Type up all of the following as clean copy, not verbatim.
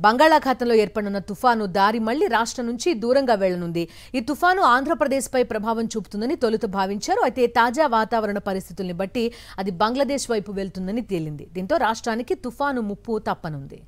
బంగాళాఖాతంలో ఏర్పడిన తుఫాను దారి మళ్లీ రాష్ట్రం నుంచి దూరంగా వెళ్లనుంది. ఈ తుఫాను ఆంధ్రప్రదేశ్పై ప్రభావం చూపుతుందని తొలుత భావించారు. అయితే తాజా వాతావరణ పరిస్థితుల్ని బట్టి అది బంగ్లాదేశ్ వైపు వెళ్తుందని తేలింది. దీంతో రాష్ట్రానికి తుఫాను ముప్పు తప్పనుంది.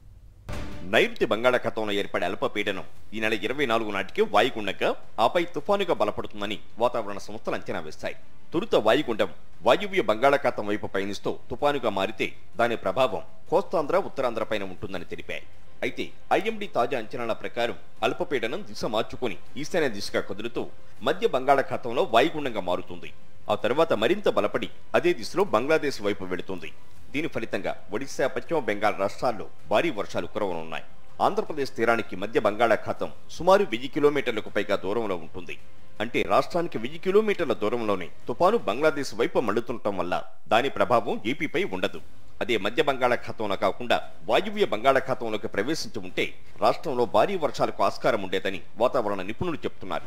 నైరుతి బంగాళాఖాతంలో ఏర్పడే అల్పపీడనం ఈ నెల 24 నాటికి వాయుగుండంగా ఆపై తుఫానుగా బలపడుతుందని వాతావరణ సంస్థలు అంచనా వేస్తాయి. తొలుత వాయుగుండం వాయువ్య బంగాళాఖాతం వైపు పయనిస్తూ తుఫానుగా మారితే దాని ప్రభావం కోస్తాంధ్ర ఉత్తరాంధ్ర పైన ఉంటుందని తెలిపాయి. అయితే ఐఎండీ తాజా అంచనాల ప్రకారం అల్పపీడనం దిశ మార్చుకుని ఈశాన్య దిశగా కదులుతూ మధ్య బంగాళాఖాతంలో వాయుగుండంగా మారుతుంది. ఆ తర్వాత మరింత బలపడి అదే దిశలో బంగ్లాదేశ్ వైపు వెళుతుంది. దీని ఫలితంగా ఒడిశా, పశ్చిమ బెంగాల్ రాష్ట్రాల్లో భారీ వర్షాలు కురవనున్నాయి. ఆంధ్రప్రదేశ్ తీరానికి మధ్య బంగాళాఖాతం సుమారు 1000 కిలోమీటర్లకు పైగా దూరంలో ఉంటుంది. అంటే రాష్ట్రానికి 1000 కిలోమీటర్ల దూరంలోనే తుఫాను బంగ్లాదేశ్ వైపు మళ్లుతుండటం వల్ల దాని ప్రభావం ఏపీపై ఉండదు. అదే మధ్య బంగాళాఖాతంలో కాకుండా వాయువ్య బంగాళాఖాతంలోకి ప్రవేశించి ఉంటే రాష్ట్రంలో భారీ వర్షాలకు ఆస్కారం ఉండేదని వాతావరణ నిపుణులు చెబుతున్నారు.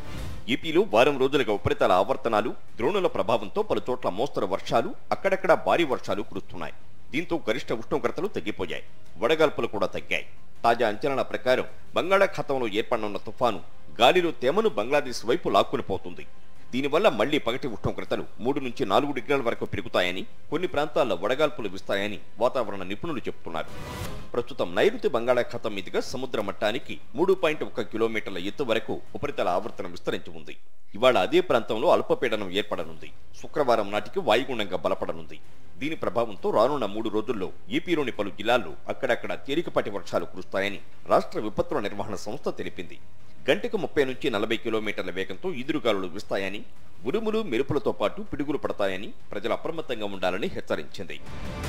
ఏపీలో వారం రోజులుగా ఉపరితల ఆవర్తనాలు, ద్రోణుల ప్రభావంతో పలుచోట్ల మోస్తరు వర్షాలు, అక్కడక్కడా భారీ వర్షాలు కురుస్తున్నాయి. దీంతో గరిష్ట ఉష్ణోగ్రతలు తగ్గిపోయాయి. వడగాల్పులు కూడా తగ్గాయి. తాజా అంచనాల ప్రకారం బంగాళాఖాతంలో ఏర్పడనున్న తుఫాను గాలిలో తేమను బంగ్లాదేశ్ వైపు లాక్కుని పోతుంది. దీనివల్ల మళ్లీ పగటి ఉష్ణోగ్రతలు 3 నుంచి 4 డిగ్రీల వరకు పెరుగుతాయని, కొన్ని ప్రాంతాల్లో వడగాల్పులు వీస్తాయని వాతావరణ నిపుణులు చెబుతున్నారు. ప్రస్తుతం నైరుతి బంగాళాఖాతం మీదుగా సముద్ర మట్టానికి 3.1 కిలోమీటర్ల ఎత్తు వరకు ఉపరితల ఆవర్తనం విస్తరించి ఉంది. ఇవాళ అదే ప్రాంతంలో అల్పపీడనం ఏర్పడనుంది. శుక్రవారం నాటికి వాయుగుండంగా బలపడనుంది. దీని ప్రభావంతో రానున్న 3 రోజుల్లో ఏపీలోని పలు జిల్లాల్లో అక్కడక్కడ తేలికపాటి వర్షాలు కురుస్తాయని రాష్ట్ర విపత్తుల నిర్వహణ సంస్థ తెలిపింది. గంటకు 30 నుంచి 40 కిలోమీటర్ల వేగంతో ఈదురుగాలులు వీస్తాయని, ఉరుములు మెరుపులతో పాటు పిడుగులు పడతాయని ప్రజలు అప్రమత్తంగా ఉండాలని హెచ్చరించింది.